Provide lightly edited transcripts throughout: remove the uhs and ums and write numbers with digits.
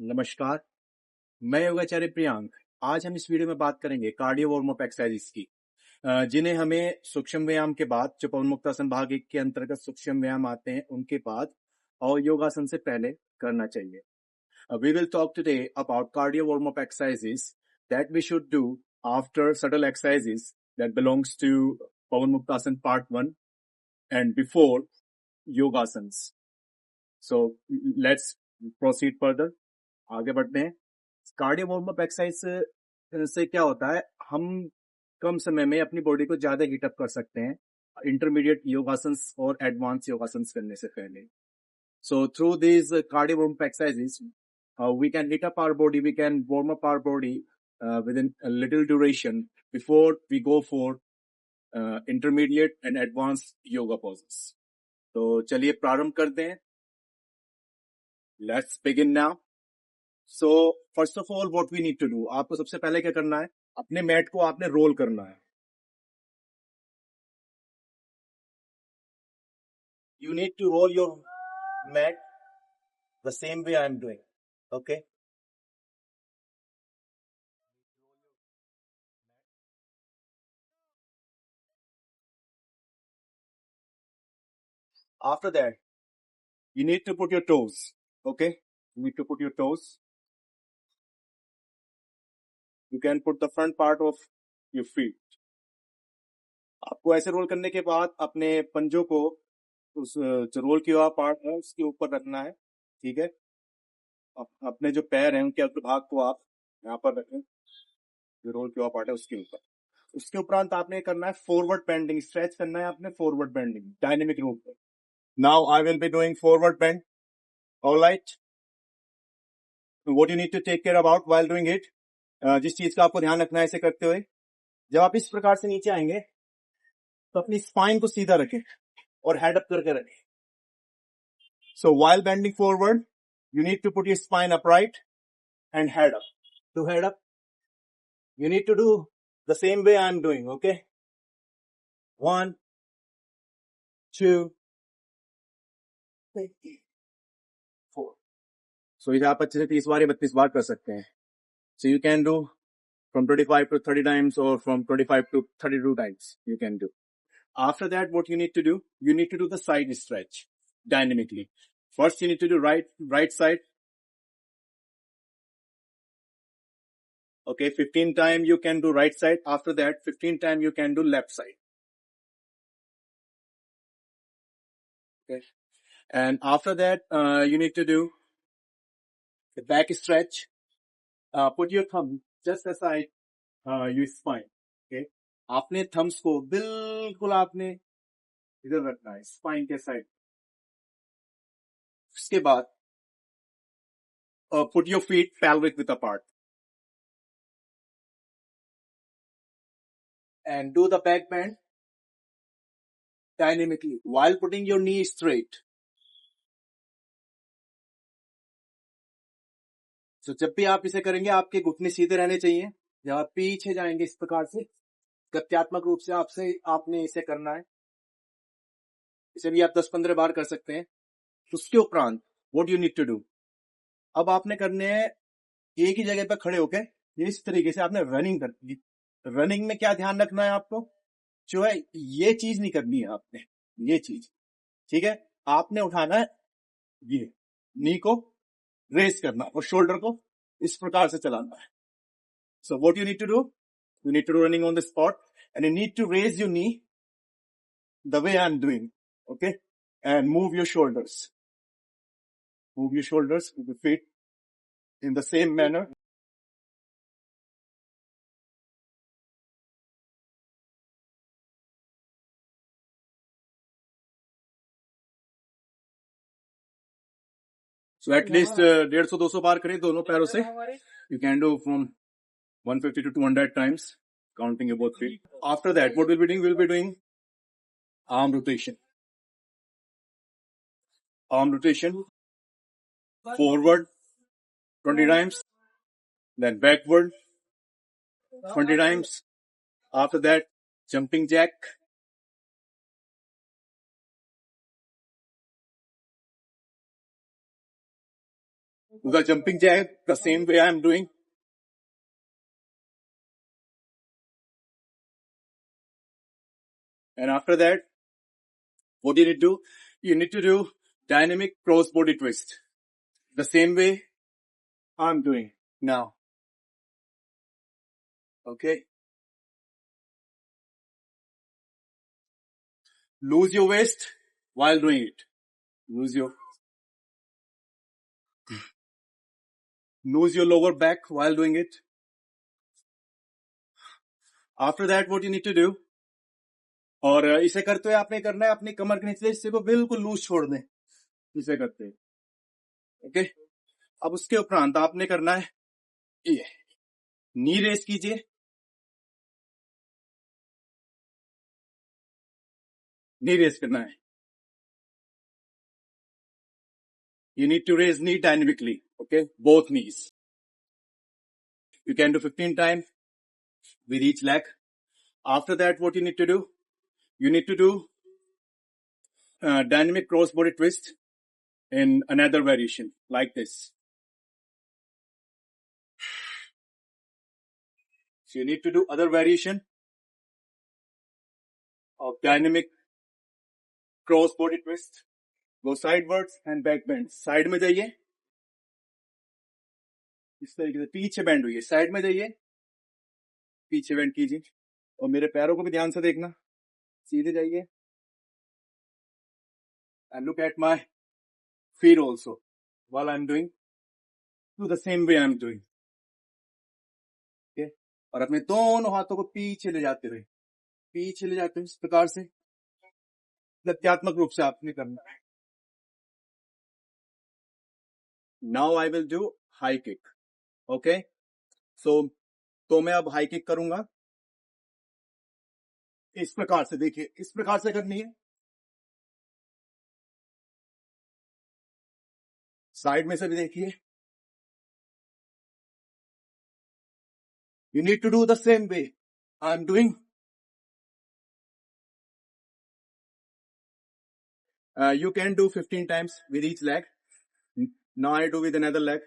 नमस्कार, मैं योगाचार्य प्रियांक। आज हम इस वीडियो में बात करेंगे कार्डियो वार्म अप एक्सरसाइजेस की, जिन्हें हमें सूक्ष्म व्यायाम के बाद, जो पवन मुक्तासन भाग 1 के अंतर्गत सूक्ष्म व्यायाम आते हैं, उनके बाद और योगासन से पहले करना चाहिए। We will talk today about cardio warm up exercises that we should do after subtle exercises that belongs to Pavan Muktasan part 1 and before yogasans. So let's proceed further. आगे बढ़ते हैं। कार्डियो वार्म अप एक्सरसाइज से क्या होता है, हम कम समय में अपनी बॉडी को ज्यादा हीटअप कर सकते हैं इंटरमीडिएट योगासन्स और एडवांस योगासन्स करने से पहले। So through this cardio warm up exercises we can heat up our body, we can warm up our body within a little duration before we go for intermediate and advanced yoga poses. तो चलिए प्रारंभ करते हैं। Let's begin now. So first of all, what we need to do, आपको सबसे पहले क्या करना है, अपने मैट को आपने रोल करना है। You need to roll your mat the same way I am doing. Okay. After that, you need to put your toes. Okay. You need to put your toes. You can put the front part of your feet. आपको ऐसे role करने के बाद अपने पंजों को उस जो रोल किया हुआ पार्ट है उसके ऊपर रखना है। ठीक है। अपने जो पैर हैं उनके अग्रभाग को आप यहाँ पर रखें, जो रोल किया हुआ पार्ट है उसके ऊपर। उसके उपरांत आपने करना है फॉरवर्ड बेंडिंग, स्ट्रेच करना है आपने फॉरवर्ड बेंडिंग डायनेमिक रूप में। Now I will be doing forward bend. Alright, what you need to take care about while doing it, जिस चीज का आपको ध्यान रखना है इसे करते हुए, जब आप इस प्रकार से नीचे आएंगे तो अपनी स्पाइन को सीधा रखें और हेड अप करके रखें। सो while bending forward, you need to put your spine upright and head up. To head up, you need to do the same way I'm doing, okay? 1, 2, 3, 4. So इसे आप अच्छे से 30 बार या 32 बार कर सकते हैं। So you can do from 25 to 30 times or from 25 to 32 times you can do. After that, what you need to do, you need to do the side stretch dynamically. First, you need to do right side. Okay, 15 times you can do right side. After that, 15 times you can do left side. Okay. And after that, you need to do the back stretch. Put your thumb just aside your spine. Okay. आपने thumbs को बिल्कुल आपने इधर रखना है, spine के side. उसके बाद put your feet pelvic width apart. And do the back bend dynamically while putting your knee straight. So जब भी आप इसे करेंगे आपके घुटने सीधे रहने चाहिए। जब आप पीछे जाएंगे इस प्रकार से गत्यात्मक रूप से आपने इसे करना है। इसे भी आप 10-15 बार कर सकते हैं। उसके उपरांत what you need to do, अब आपने करने हैं एक ही जगह पर खड़े होकर इस तरीके से आपने रनिंग करनी है। रनिंग में क्या ध्यान रखना है आपको, जो है ये चीज नहीं करनी है आपने, ये चीज। ठीक है, आपने उठाना है ये नी को रेस करना और शोल्डर को इस प्रकार से चलाना है। So what you need to do, you need to do running on the spot and you need to raise your knee the way I'm doing, okay, and move your shoulders with the feet in the same manner. So at least 150-200 बार करें दोनों पैरों से। You can do from 150 to 200 times, counting your both feet. After that, what we'll be doing? We'll be doing arm rotation. Arm rotation. Forward 20 times, then backward 20 times. After that, jumping jack. The jumping jack, the same way I'm doing. And after that, what do you need to do? You need to do dynamic cross body twist. The same way I'm doing now. Okay. Lose your waist while doing it. Lose your lower back while doing it. After that, what you need to do, और इसे करते हुए आपने करना है अपनी कमर के नीचे हिस्से को बिल्कुल लूज छोड़ दें, इसे करते हैं. ओके. अब उसके उपरांत आपने करना है ये नी रेस कीजिए. नी रेस करना है. You need to raise knee dynamically. Okay, both knees. You can do 15 times with each leg. After that, what you need to do? You need to do dynamic cross body twist in another variation like this. So you need to do other variation of dynamic cross body twist. Go sidewards and back bend. Side में जाइए, इस तरीके से पीछे bend हुई है. Side में जाइए, पीछे बेंड कीजिए, और मेरे पैरों को भी ध्यान से देखना. सीधे जाइए. And look at my feet also while I'm doing. Do the same way I'm doing. Okay? और अपने दोनों हाथों को पीछे ले जाते रहे. पीछे ले जाते हैं इस प्रकार से. प्रत्यात्मक रूप से आपने करना है. Now I will do high kick. Okay? So, तो मैं अब हाई किक करूंगा. इस प्रकार से देखिए, इस प्रकार से करनी है. साइड में से भी देखिए. You need to do the same way I'm doing. You can do 15 times with each leg. Now I do with another leg.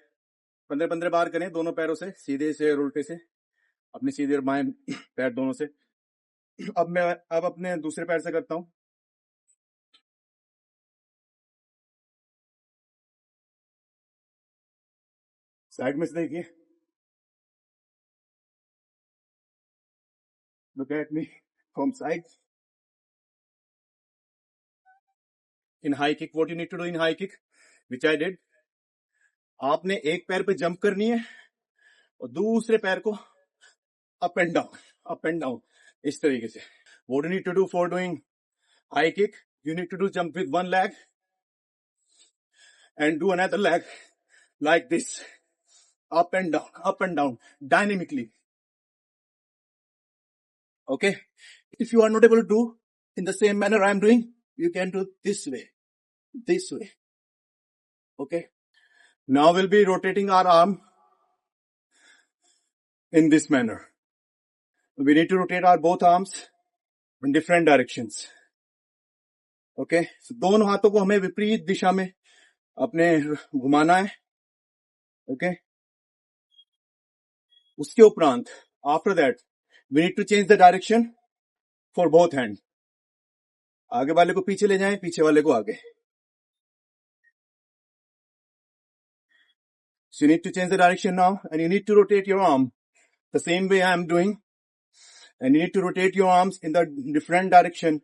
15 बार करें दोनों पैरों से, सीधे से और उल्टे से, अपने सीधे और बाएं पैर दोनों से. अब मैं अपने दूसरे पैर से करता हूं. साइड में से देखिए. Look at me from side. In high kick, what you need to do in high kick, which I did, आपने एक पैर पे जंप करनी है और दूसरे पैर को अप एंड डाउन, इस तरीके से. What you need to do for doing high kick, you need to do jump with one leg and do another leg like this, up and down, dynamically. Okay? If you are not able to do in the same manner I am doing, you can do this way. Okay? Now we'll be rotating our arm in this manner. We need to rotate our both arms in different directions. Okay? So दोनों हाथों को हमें विपरीत दिशा में अपने घुमाना है. Okay? उसके उपरांत, after that, we need to change the direction for both hands. आगे वाले को पीछे ले जाएं, पीछे वाले को आगे. So you need to change the direction now, and you need to rotate your arm the same way I am doing, and you need to rotate your arms in the different direction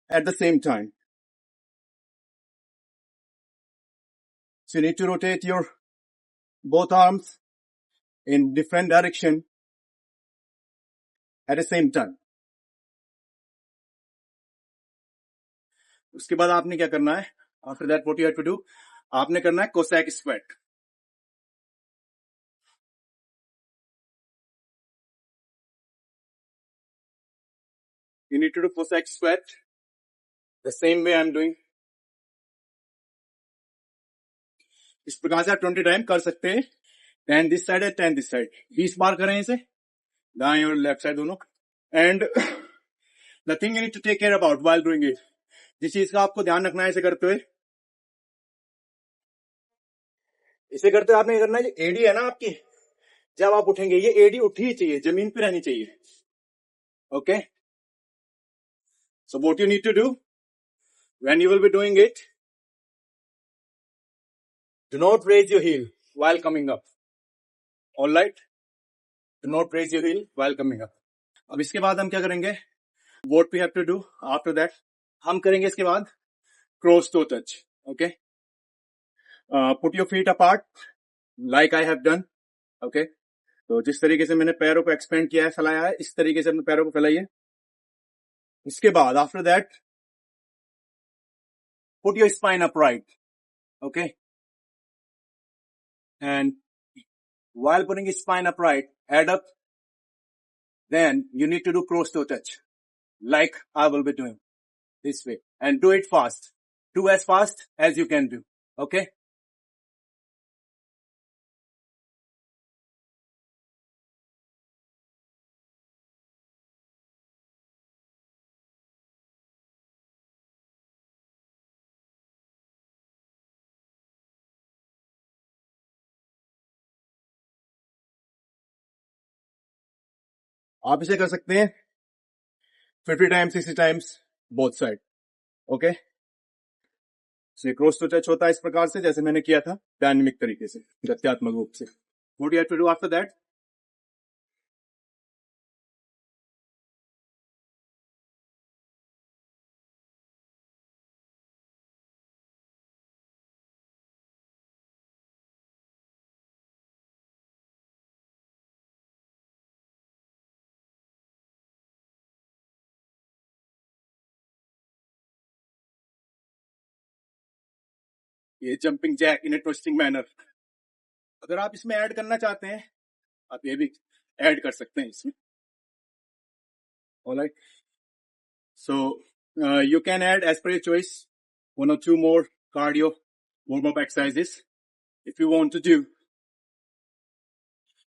at the same time. So you need to rotate your both arms in different direction at the same time. उसके बाद आपने क्या करना है? After that, what you have to do? आपने करना है Cossack squat. You need to do Cossack squat the same way I'm doing. इस प्रकार से आप 20 टाइम कर सकते हैं. 10 this side and 10 this side. 20 बार करें इसे, दाएं और लेफ्ट साइड दोनों. And the thing you need to take care about while doing it, जिस चीज का आपको ध्यान रखना है इसे करते हुए, इसे करते हुए आपने क्या करना है, जो एडी है ना आपकी, जब आप उठेंगे ये एडी उठी ही चाहिए, जमीन पे रहनी चाहिए। Okay, so what you need to do when you will be doing it, do not raise your heel while coming up. Alright, do not raise your heel while coming up. अब इसके बाद हम क्या करेंगे, what we have to do after that, हम करेंगे इसके बाद cross toe touch. Okay, put your feet apart like I have done. Okay, तो जिस तरीके से मैंने पैरों को एक्सपेंड किया है, फैलाया है, इस तरीके से अपने पैरों को फैलाइए। इसके बाद after that put your spine upright. Okay, and while putting spine upright, head up, then you need to do cross toe touch like I will be doing this way, and do it fast, do as fast as you can do. Okay, आप इसे कर सकते हैं 50 times 60 times both side. Okay, so cross toe touch होता है इस प्रकार से जैसे मैंने किया था, डायनेमिक तरीके से, गत्यात्मक रूप से। What you have to do after that, ये jumping jack in a twisting manner. अगर आप इसमें ऐड करना चाहते हैं, आप ये भी ऐड कर सकते हैं इसमें। Alright, so you can add as per your choice 1 or 2 more cardio warm-up exercises if you want to do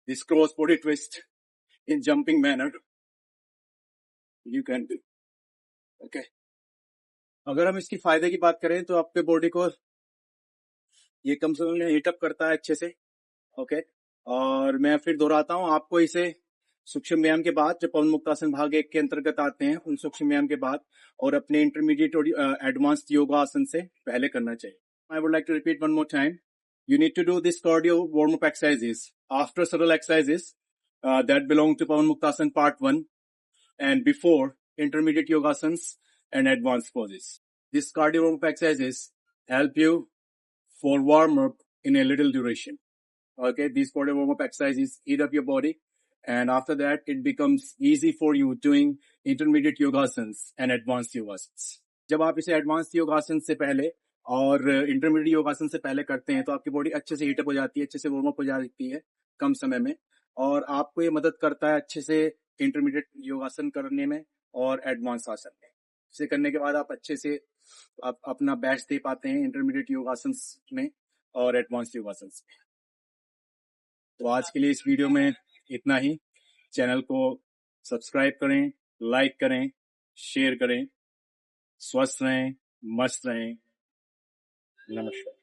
this cross body twist in jumping manner, you can do. Okay, अगर हम इसकी फायदे की बात करें तो आपके बॉडी को ये कम से कम हीटअप करता है अच्छे से। ओके, और मैं फिर दोहराता हूं, आपको इसे सूक्ष्म व्यायाम के बाद, जो पवन मुक्तासन भाग 1 के अंतर्गत आते हैं, उन सूक्ष्म व्यायाम के बाद और अपने इंटरमीडिएट और एडवांस्ड योगासन से पहले करना चाहिए। I would like to repeat one more time. You need to do this cardio warm-up exercises after several exercises that belong to Pavan Muktasan part 1 and before intermediate yogasans and advanced poses. These cardio warm-up exercises help you for warm-up in a little duration. Okay, these cardio warm-up exercises heat up your body, and after that it becomes easy for you doing intermediate yogasans and advanced yogasans. जब आप इसे advance योगासन से पहले और intermediate योगासन से पहले करते हैं तो आपकी बॉडी अच्छे से हीटअप हो जाती है, अच्छे से वार्म अप हो जाती है कम समय में, और आपको ये मदद करता है अच्छे से इंटरमीडिएट योगासन करने में और एडवांस आसन में। इसे करने के बाद आप अच्छे से अपना बेस्ट दे पाते हैं इंटरमीडिएट योगासन में और एडवांस योगासन में। तो आज के लिए इस वीडियो में इतना ही। चैनल को सब्सक्राइब करें, लाइक करें, शेयर करें। स्वस्थ रहें, मस्त रहें। नमस्कार।